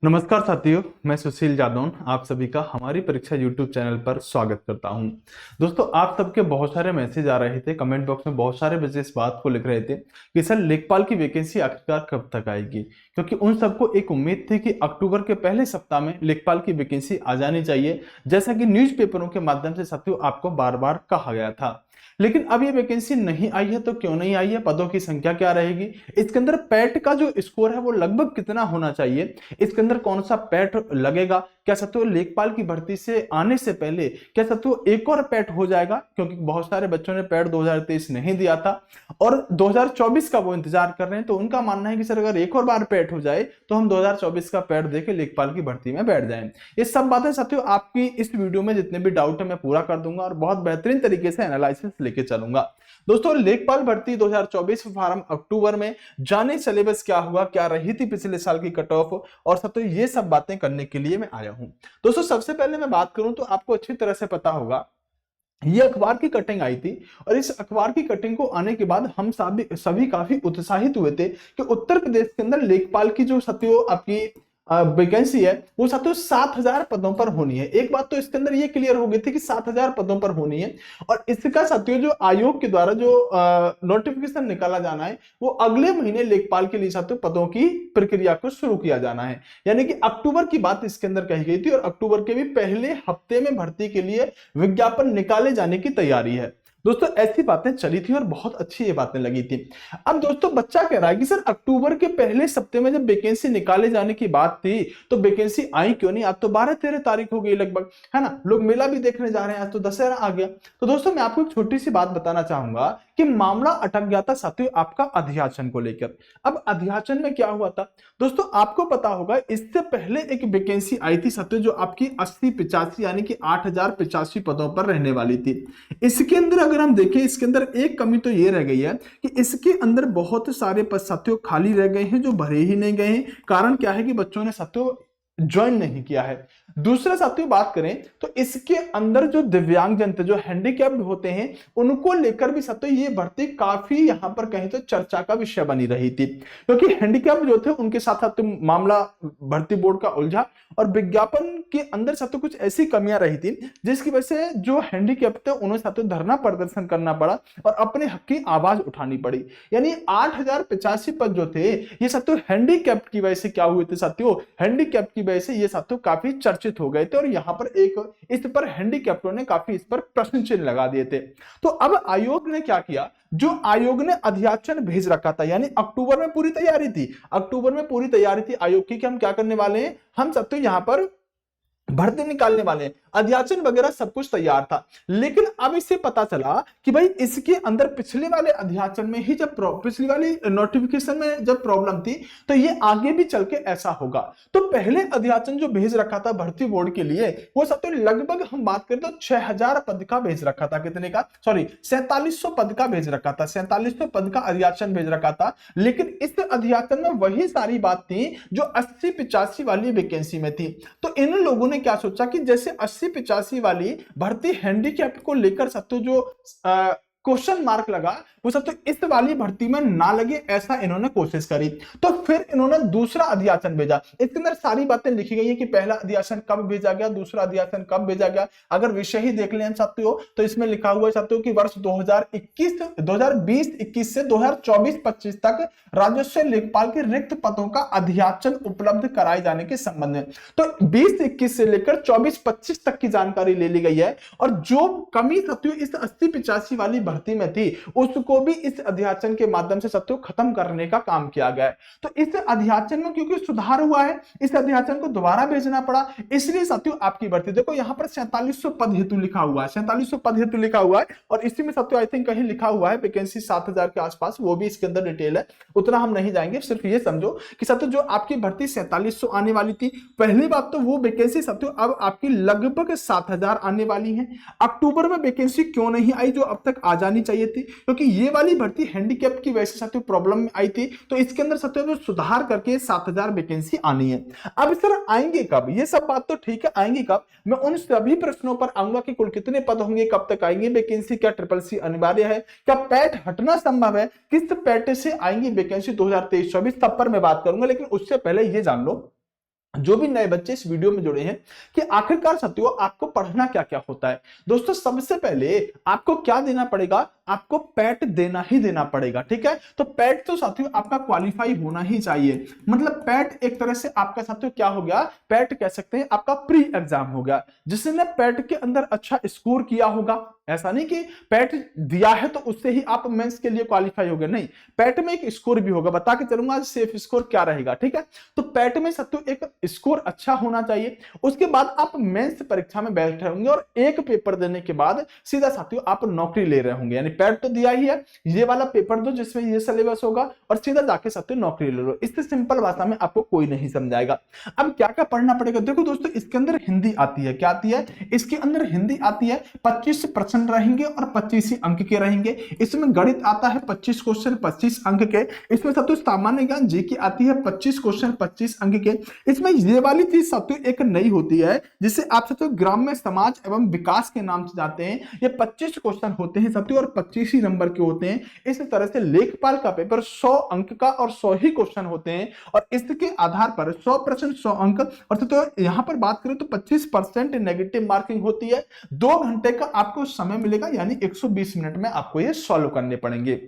नमस्कार साथियों, मैं सुशील जादौन आप सभी का हमारी परीक्षा यूट्यूब चैनल पर स्वागत करता हूं। दोस्तों, आप सबके बहुत सारे मैसेज आ रहे थे, कमेंट बॉक्स में बहुत सारे बच्चे इस बात को लिख रहे थे कि सर लेखपाल की वैकेंसी आखिरकार कब तक आएगी, क्योंकि उन सबको एक उम्मीद थी कि अक्टूबर के पहले सप्ताह में लेखपाल की वैकेंसी आ जानी चाहिए, जैसा कि न्यूज़पेपरों के माध्यम से साथियों आपको बार बार कहा गया था। लेकिन अब ये वैकेंसी नहीं आई है, तो क्यों नहीं आई है, पदों की संख्या क्या रहेगी, इसके अंदर पैट का जो स्कोर है वो लगभग कितना होना चाहिए, इसके अंदर कौन सा पैट लगेगा, क्या सत्तू लेखपाल की भर्ती से आने से पहले क्या सत्तू एक और पैट हो जाएगा, क्योंकि बहुत सारे बच्चों ने पैट 2023 नहीं दिया था और 2024 का वो इंतजार कर रहे हैं। तो उनका मानना है कि सर अगर एक और बार पैट हो जाए तो हम 2024 का पैट देके लेखपाल की भर्ती में बैठ जाएं। ये सब बातें साथियों आपकी इस वीडियो में जितने भी डाउट है मैं पूरा कर दूंगा और बहुत बेहतरीन तरीके से एनालिसिस लेके चलूंगा। दोस्तों, लेखपाल भर्ती 2024 फॉर्म अक्टूबर में जाने सिलेबस क्या हुआ, क्या रही थी पिछले साल की कट ऑफ, और साथियों ये सब बातें करने के लिए मैं आया हूं। दोस्तों, सबसे पहले मैं बात करूं तो आपको अच्छी तरह से पता होगा ये अखबार की कटिंग आई थी और इस अखबार की कटिंग को आने के बाद हम सभी काफी उत्साहित हुए थे कि उत्तर प्रदेश के अंदर लेखपाल की जो साथियों आपकी वैकेंसी है वो साथियों 7,000 पदों पर होनी है। एक बात तो इसके अंदर ये क्लियर हो गई थी कि 7,000 पदों पर होनी है और इसका साथियों जो आयोग के द्वारा जो नोटिफिकेशन निकाला जाना है वो अगले महीने लेखपाल के लिए साथियों पदों की प्रक्रिया को शुरू किया जाना है। यानी कि अक्टूबर की बात इसके अंदर कही गई थी और अक्टूबर के भी पहले हफ्ते में भर्ती के लिए विज्ञापन निकाले जाने की तैयारी है। दोस्तों, ऐसी बातें चली थी और बहुत अच्छी ये बातें लगी थी। अब दोस्तों, बच्चा कह रहा है कि सर अक्टूबर के पहले सप्ताह में जब वैकेंसी निकाले जाने की बात थी तो वैकेंसी आई क्यों नहीं, आज तो 12-13 तारीख हो गई लगभग, है ना, लोग मेला भी देखने जा रहे हैं, आज तो दशहरा आ गया। तो दोस्तों, मैं आपको एक छोटी सी बात बताना चाहूंगा कि मामला अटक गया था साथियों आपका अध्याचन को लेकर। अब अध्याचन में क्या हुआ था दोस्तों, आपको पता होगा इससे पहले एक वैकेंसी आई थी साथियों जो आपकी 80-85 यानी कि 8,085 पदों पर रहने वाली थी। इसके अंदर अगर हम देखें, इसके अंदर एक कमी तो ये रह गई है कि इसके अंदर बहुत सारे पद साथियों खाली रह गए हैं जो भरे ही नहीं गए हैं। कारण क्या है कि बच्चों ने साथियों ज्वाइन नहीं किया है। दूसरा साथियों बात करें तो इसके अंदर जो दिव्यांगजन थे, जो हैंडीकैप्ड होते हैं, उनको लेकर भी साथियों ये भर्ती काफी यहां पर कहें तो चर्चा का विषय बनी रही थी, क्योंकि हैंडीकैप्ड जो थे उनके साथ साथ मामला भर्ती बोर्ड का उलझा और विज्ञापन के अंदर साथियों कुछ ऐसी कमियां रही थी जिसकी वजह से जो हैंडीकैप्ड थे उन्हें साथियों धरना प्रदर्शन करना पड़ा और अपने हक की आवाज उठानी पड़ी। यानी 8,085 पद जो थे ये साथियों हैंडीकैप्ड की वजह से क्या हुए थे साथियों, हैंडीकैप्ड की वजह से ये साथियों काफी चर्चित हो गए थे और यहां पर एक इस पर हैंडीकैप्टों ने काफी इस पर प्रश्न चिन्ह लगा दिए थे। तो अब आयोग ने क्या किया, जो आयोग ने अध्याचन भेज रखा था, यानी अक्टूबर में पूरी तैयारी थी, अक्टूबर में पूरी तैयारी थी आयोग की कि हम क्या करने वाले हैं, हम सब तो यहां पर भर्ती निकालने वाले हैं, अध्याचन वगैरह सब कुछ तैयार था। लेकिन अब इससे पता चला कि भाई इसके अंदर पिछले वाले अध्याचन में ही जब पिछली वाली नोटिफिकेशन में जब प्रॉब्लम थी तो ये आगे भी चल के ऐसा होगा। तो पहले अध्याचन जो भेज रखा था भर्ती बोर्ड के लिए वो सब तो लगभग हम बात करें तो 6,000 पद का भेज रखा था, कितने का, सॉरी 4700 पद का भेज रखा था, 4700 पद का अध्याचन भेज रखा था। लेकिन इस अध्याचन में वही सारी बात थी जो 80-85 वाली वैकेंसी में थी। तो इन लोगों ने क्या सोचा कि जैसे 80-85 वाली भर्ती हैंडीकैप को लेकर सब जो क्वेश्चन मार्क लगा वो सब तो इस वाली भर्ती में ना लगे, ऐसा इन्होंने कोशिश करी। तो फिर इन्होंने दूसरा अध्याचन भेजा। इसके अंदर सारी बातें लिखी गई है कि पहला अध्याचन कब भेजा गया, दूसरा अध्याचन कब भेजा गया। अगर विषय ही देख लें साथियों तो इसमें लिखा हुआ है साथियों कि वर्ष 2020-21 से 2024-25 तक राजस्व लेखपाल के रिक्त पदों का अध्याचन उपलब्ध कराए जाने के संबंध में। तो 20-21 से लेकर 24-25 तक की जानकारी ले ली गई है और जो कमी साथियों इस 80-85 वाली भर्ती में थी उसको भी इस अध्याचन के माध्यम से साथियों खत्म करने का काम किया गया है। तो इस अध्याचन में क्योंकि सुधार हुआ है इस अध्याचन को दोबारा भेजना पड़ा, इसलिए साथियों आपकी भर्ती देखो यहां पर 4700 पद हेतु लिखा हुआ है, 4700 पद हेतु लिखा हुआ है और इसी में साथियों आई थिंक कहीं लिखा हुआ है वैकेंसी 7,000 के आसपास, वो भी इसके अंदर डिटेल है, उतना हम नहीं जाएंगे। सिर्फ ये समझो कि साथियों जो आपकी भर्ती 4700 आने वाली थी, पहली बात तो वो वैकेंसी साथियों अब आपकी लगभग 7,000 आने वाली है। अक्टूबर में वैकेंसी क्यों नहीं आई जो अब तक आ जानी चाहिए थी, क्योंकि ये वाली भर्ती हैंडीकैप की वजह से साथियों प्रॉब्लम में आई थी। तो इसके अंदर साथियों जो सुधार करके 7,000 वैकेंसी आनी है। अब सर आएंगे कब, ये सब बात तो ठीक है, आएंगे कब, मैं उन सभी प्रश्नों पर आऊंगा कि कुल कितने पद होंगे, कब तक आएंगे वैकेंसी, क्या ट्रिपल सी अनिवार्य है, क्या पैट हटना संभव है, किस पैट से आएंगी वैकेंसी 2023-24, सब पर मैं बात करूंगा। लेकिन उससे पहले ये जान लो जो भी नए बच्चे इस वीडियो में जुड़े हैं कि आखिरकार साथियों आपको पढ़ना क्या क्या होता है। दोस्तों सबसे पहले आपको क्या देना पड़ेगा, आपको पैट देना ही देना पड़ेगा, ठीक है। तो पैट तो साथियों आपका क्वालिफाई होना ही चाहिए, मतलब पैट एक तरह से आपका साथियों क्या हो गया, पैट कह सकते हैं आपका प्री एग्जाम हो गया। जिसने पैट के अंदर अच्छा स्कोर किया होगा, ऐसा नहीं कि पैट दिया है तो उससे ही आप मेंस के लिए क्वालिफाई हो गए, नहीं, पैट में एक स्कोर भी होगा, बता के चलूंगा सेफ स्कोर क्या रहेगा, ठीक है। तो पैट में साथियों एक स्कोर अच्छा होना चाहिए। उसके बाद आप मेंस परीक्षा में बैठे होंगे और एक पेपर देने के बाद सीधा साथियों आप नौकरी ले रहे होंगे, यानी पैट तो दिया ही है, ये वाला पेपर दो जिसमें ये सिलेबस होगा और सीधा जाके साथियों नौकरी ले लो। इससे सिंपल भाषा में आपको कोई नहीं समझाएगा। अब क्या क्या पढ़ना पड़ेगा, देखो दोस्तों इसके अंदर हिंदी आती है, क्या आती है, इसके अंदर हिंदी आती है, 25 प्रश्न रहेंगे और 25 ही अंक के रहेंगे। इसमें गणित आता है 25 क्वेश्चन 25 अंक के। इसमें साथियों सामान्य ज्ञान जीके आती है 25 क्वेश्चन 25 अंक के। इसमें ये वाली चीज साथियों एक नई होती है जिसे आप साथियों ग्राम्य समाज एवं विकास के नाम से जाते हैं। ये 25 क्वेश्चन होते हैं साथियों और 25 ही नंबर के होते हैं। इस तरह से लेखपाल का पेपर 100 अंक का और 100 ही क्वेश्चन होते हैं और इसके आधार पर 100 प्रश्न 100 अंक, और साथियों यहां पर बात करें तो 25% नेगेटिव मार्किंग होती है। 2 घंटे का आपको समय मिलेगा, यानी 120 मिनट में आपको ये सॉल्व करने पड़ेंगे।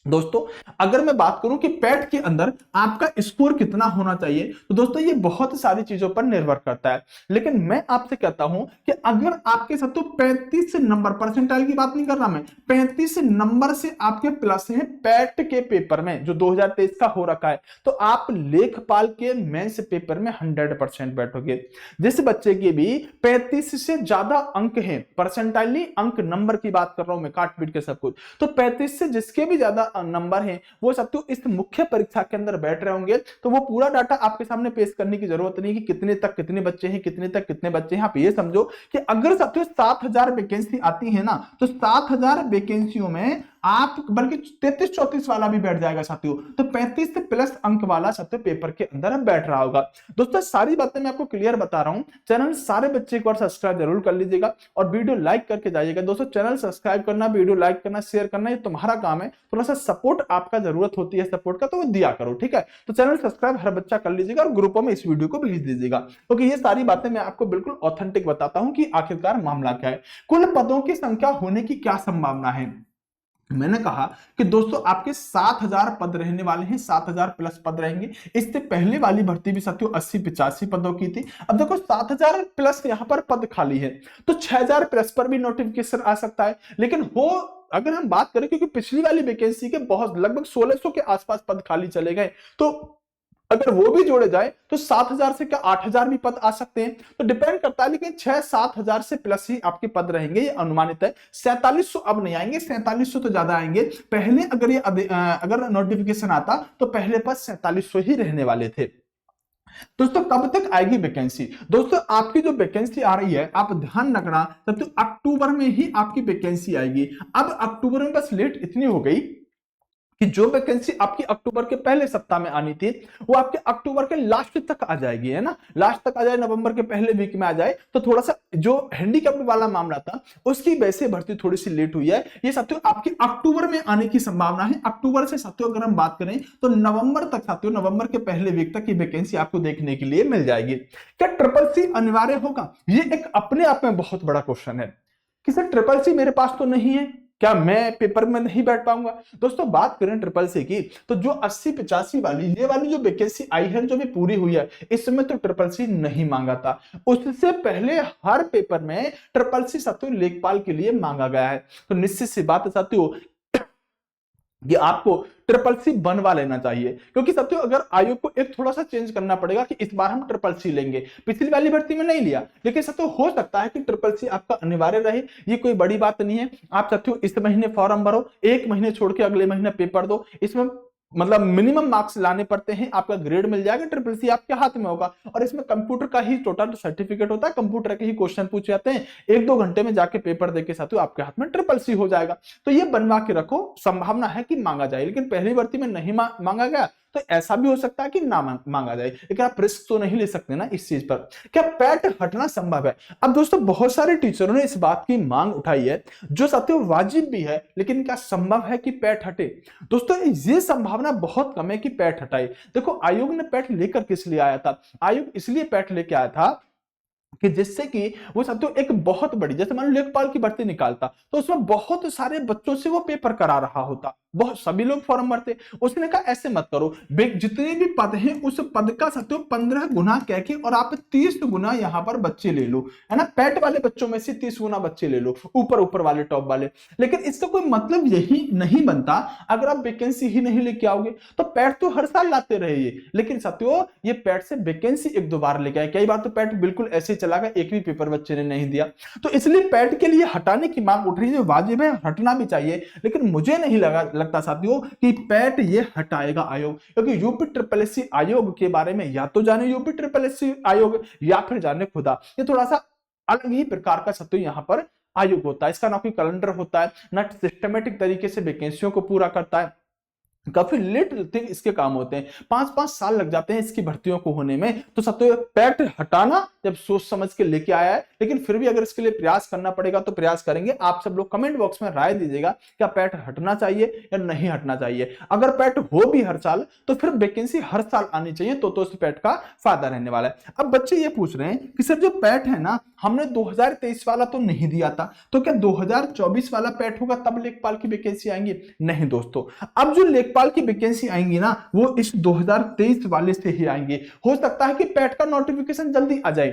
दोस्तों अगर मैं बात करूं कि पैट के अंदर आपका स्कोर कितना होना चाहिए, तो दोस्तों ये बहुत सारी चीजों पर निर्भर करता है, लेकिन मैं आपसे कहता हूं कि अगर आपके साथ तो 35 नंबर, परसेंटाइल की बात नहीं कर रहा मैं, 35 नंबर से आपके प्लस हैं पैट के पेपर में जो 2023 का हो रखा है, तो आप लेखपाल के मेंस पेपर में 100% बैठोगे। जिस बच्चे के भी 35 से ज्यादा अंक हैं, परसेंटाइल नहीं, अंक नंबर की बात कर रहा हूं मैं, काट पीट के सब कुछ, तो 35 से जिसके भी ज्यादा नंबर हैं वो सब तो इस मुख्य परीक्षा के अंदर बैठ रहे होंगे। तो वो पूरा डाटा आपके सामने पेश करने की जरूरत नहीं कि कितने तक कितने बच्चे हैं, कितने तक कितने बच्चे हैं। आप ये समझो कि अगर साथियों 7000 वैकेंसी आती है ना, तो 7000 वैकेंसियों में आप बल्कि 33-34 वाला भी बैठ जाएगा साथियों, तो 35 से प्लस अंक वाला साथियों पेपर के अंदर बैठ रहा होगा। दोस्तों सारी बातें मैं आपको क्लियर बता रहा हूं। चैनल सारे बच्चे एक बार सब्सक्राइब जरूर कर लीजिएगा और वीडियो लाइक करके जाइएगा। दोस्तों चैनल सब्सक्राइब करना, वीडियो लाइक करना, शेयर करना, ये तुम्हारा काम है। थोड़ा सा सपोर्ट आपका जरूरत होती है सपोर्ट का, तो वो दिया करो, ठीक है। तो चैनल सब्सक्राइब हर बच्चा कर लीजिएगा और ग्रुपों में इस वीडियो को भेज दीजिएगा, क्योंकि ये सारी बातें मैं आपको बिल्कुल ऑथेंटिक बताता हूं कि आखिरकार मामला क्या है। कुल पदों की संख्या होने की क्या संभावना है। मैंने कहा कि दोस्तों आपके 7000 पद रहने वाले हैं, 7000 प्लस पद रहेंगे। इससे पहले वाली भर्ती भी साथियों 80-85 पदों की थी। अब देखो 7000 प्लस यहां पर पद खाली है, तो 6000 प्लस पर भी नोटिफिकेशन आ सकता है। लेकिन हो अगर हम बात करें, क्योंकि पिछली वाली वैकेंसी के बहुत लगभग 1600 के आसपास पद खाली चले गए, तो अगर वो भी जोड़े जाए तो 7000 से क्या 8000 भी पद आ सकते हैं। तो डिपेंड करता है, लेकिन 6-7 हजार से प्लस ही आपके पद रहेंगे, ये अनुमानित है। 4700 अब नहीं आएंगे, 4700 तो ज्यादा आएंगे। पहले अगर ये अगर नोटिफिकेशन आता तो पहले पद 4700 ही रहने वाले थे। दोस्तों कब तक आएगी वैकेंसी, दोस्तों आपकी जो वैकेंसी आ रही है आप ध्यान रखना, तब तो अक्टूबर में ही आपकी वैकेंसी आएगी। अब अक्टूबर में बस लेट इतनी हो गई कि जो वैकेंसी आपकी अक्टूबर के पहले सप्ताह में आनी थी वो आपके अक्टूबर के लास्ट तक आ जाएगी, है ना, लास्ट तक आ जाए, नवंबर के पहले वीक में आ जाए। तो थोड़ा सा जो हैंडीकैप वाला मामला था उसकी वैसे भर्ती थोड़ी सी लेट हुई है। ये साथियों आपकी अक्टूबर में आने की संभावना है। अक्टूबर से साथियों अगर हम बात करें तो नवंबर तक साथियों, नवंबर के पहले वीक तक ये वैकेंसी आपको देखने के लिए मिल जाएगी। क्या ट्रिपल सी अनिवार्य होगा, ये एक अपने आप में बहुत बड़ा क्वेश्चन है कि सर ट्रिपल सी मेरे पास तो नहीं है, क्या मैं पेपर में नहीं बैठ पाऊंगा। दोस्तों बात करें ट्रिपल सी की, तो जो 80-85 वाली ये वाली जो वैकेंसी आई है, जो भी पूरी हुई है, इसमें तो ट्रिपल सी नहीं मांगा था। उससे पहले हर पेपर में ट्रिपल सी साथियों लेखपाल के लिए मांगा गया है। तो निश्चित सी बात है साथियों कि आपको ट्रिपल सी बनवा लेना चाहिए, क्योंकि साथियों अगर आयोग को एक थोड़ा सा चेंज करना पड़ेगा कि इस बार हम ट्रिपल सी लेंगे। पिछली वाली भर्ती में नहीं लिया, लेकिन साथियों हो सकता है कि ट्रिपल सी आपका अनिवार्य रहे। ये कोई बड़ी बात नहीं है। आप साथियों इस महीने फॉर्म भरो, एक महीने छोड़ के अगले महीने पेपर दो, इसमें मतलब मिनिमम मार्क्स लाने पड़ते हैं, आपका ग्रेड मिल जाएगा, ट्रिपल सी आपके हाथ में होगा। और इसमें कंप्यूटर का ही टोटल सर्टिफिकेट होता है, कंप्यूटर के ही क्वेश्चन पूछे जाते हैं, 1-2 घंटे में जाके पेपर देके साथियों आपके हाथ में ट्रिपल सी हो जाएगा। तो ये बनवा के रखो, संभावना है कि मांगा जाए, लेकिन पहली भर्ती में नहीं मांगा गया तो ऐसा भी हो सकता है कि ना मांगा जाए, लेकिन आप रिस्क तो नहीं ले सकते ना इस चीज पर। क्या पैट हटना संभव है? अब दोस्तों बहुत सारे टीचरों ने इस बात की मांग उठाई है, जो सत्य वाजिब भी है, लेकिन क्या संभव है कि पैट हटे? दोस्तों ये संभावना बहुत कम है कि पैट हटाए। देखो आयोग ने पैट लेकर किस लिए आया था? आयोग इसलिए पैट लेके आया था कि जिससे कि वो साथियों एक बहुत बड़ी, जैसे मान लो लेखपाल की भर्ती निकालता तो उसमें बहुत सारे बच्चों से वो पेपर करा रहा होता, बहुत सभी लोग फॉर्म भरते। उसने कहा ऐसे मत करो, जितने भी पद हैं उस पद का साथियों 15 गुना कह के और आप 30 गुना यहां पर बच्चे ले लो, है ना, पैट वाले बच्चों में से 30 गुना बच्चे ले लो, ऊपर ऊपर वाले टॉप वाले। लेकिन इसका कोई मतलब यही नहीं बनता अगर आप वैकेंसी ही नहीं लेके आओगे। तो पैट तो हर साल लाते रहे, लेकिन साथियों ये पैट से वैकेंसी एक दो बार लेके आए, कई बार तो पैट बिल्कुल ऐसे चला गया, एक भी पेपर बच्चे ने नहीं दिया। तो इसलिए पैट के लिए हटाने की मांग उठ रही है, वाजिब है, हटना भी चाहिए, लेकिन मुझे नहीं लगता साथियों कि पैट ये हटाएगा आयोग, क्योंकि यूपी ट्रिपल एससी आयोग के बारे में या तो जाने यूपी ट्रिपल एससी आयोग या फिर जाने खुदा, ये थोड़ा सा अलग ही प्रकार का साथियों यहां पर आयोग होता है। इसका ना कोई कैलेंडर होता है, ना सिस्टमेटिक तरीके से वैकेंसियों को पूरा करता है, काफी लेट थिंग इसके काम होते हैं, 5-5 साल लग जाते हैं इसकी भर्तियों को होने में। तो साथियों पैट हटाना जब सोच समझ के लेके आया है, लेकिन फिर भी अगर इसके लिए प्रयास करना पड़ेगा तो प्रयास करेंगे। आप सब लोग कमेंट बॉक्स में राय दीजिएगा, क्या पैट हटना चाहिए या नहीं हटना चाहिए। अगर पैट हो भी हर साल तो फिर वैकेंसी हर साल आनी चाहिए, तो उस पैट का फायदा रहने वाला है। अब बच्चे ये पूछ रहे हैं कि सर जो पैट है ना, हमने 2023 वाला तो नहीं दिया था, तो क्या 2024 वाला पैट होगा तब लेखपाल की वैकेंसी आएंगी? नहीं दोस्तों, अब जो लेखपाल की वैकेंसी आएंगी ना वो इस 2023 वाले से ही आएंगे। हो सकता है कि पैट का नोटिफिकेशन जल्दी आ जाए,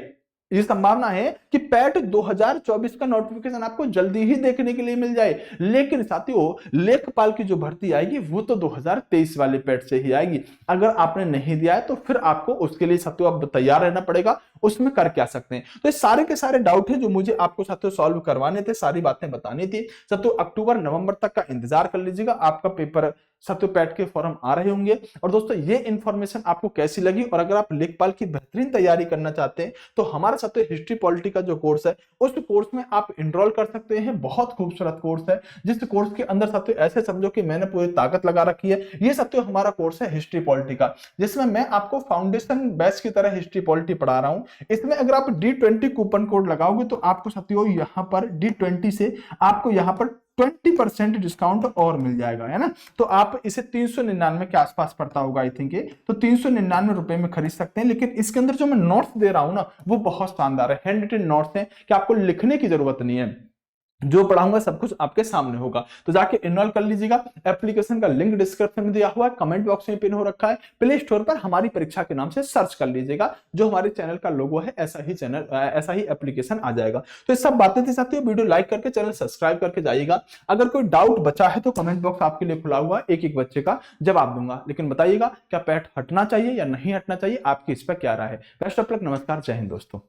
ये संभावना है कि पैट 2024 का नोटिफिकेशन आपको जल्दी ही देखने के लिए मिल जाए। लेकिन साथियों लेखपाल की जो भर्ती आएगी वो तो 2023 वाले पैट से ही आएगी। अगर आपने नहीं दिया है तो फिर आपको उसके लिए साथियों अब तैयार रहना पड़ेगा, उसमें कर क्या सकते हैं। तो ये सारे के सारे डाउट है जो मुझे आपको साथियों सॉल्व करवाने थे, सारी बातें बतानी थी। साथियों अक्टूबर नवंबर तक का इंतजार कर लीजिएगा, आपका पेपर साथियों पैट के फॉर्म आ रहे होंगे। और दोस्तों ये इंफॉर्मेशन आपको कैसी लगी, और अगर आप लेखपाल की बेहतरीन तैयारी करना चाहते हैं तो हमारे साथ हिस्ट्री पॉलिटी का जो कोर्स है उस कोर्स में आप एनरोल कर सकते हैं। बहुत खूबसूरत कोर्स है, जिस कोर्स के अंदर साथियों ऐसे समझो कि मैंने पूरी ताकत लगा रखी है। ये साथियों हमारा कोर्स है हिस्ट्री पॉलिटी का, जिसमें मैं आपको फाउंडेशन बैच की तरह हिस्ट्री पॉलिटी पढ़ा रहा हूं। इसमें अगर आप D20 कूपन कोड लगाओगे तो आपको साथियों यहां पर D20 से आपको यहां पर 20% डिस्काउंट और मिल जाएगा, है ना। तो आप इसे 399 के आसपास पड़ता होगा आई थिंक, तो 399 रुपए में खरीद सकते हैं। लेकिन इसके अंदर जो मैं नोट्स दे रहा हूं ना वो बहुत शानदार है, हैंड रिटन नोट्स हैं कि आपको लिखने की जरूरत नहीं है, जो पढ़ाऊंगा सब कुछ आपके सामने होगा। तो जाके इनरोल कर लीजिएगा। एप्लीकेशन का लिंक डिस्क्रिप्शन में दिया हुआ है, कमेंट बॉक्स में पिन हो रखा है, प्ले स्टोर पर हमारी परीक्षा के नाम से सर्च कर लीजिएगा, जो हमारे चैनल का लोगो है ऐसा ही चैनल ऐसा ही एप्लीकेशन आ जाएगा। तो ये सब बातें थी साथियों, वीडियो लाइक करके चैनल सब्सक्राइब करके जाइएगा। अगर कोई डाउट बचा है तो कमेंट बॉक्स आपके लिए खुला हुआ है, एक एक बच्चे का जवाब दूंगा। लेकिन बताइएगा क्या पैट हटना चाहिए या नहीं हटना चाहिए, आपकी इस पर क्या राय है। बेस्ट ऑफ लक, नमस्कार, जय हिंद दोस्तों।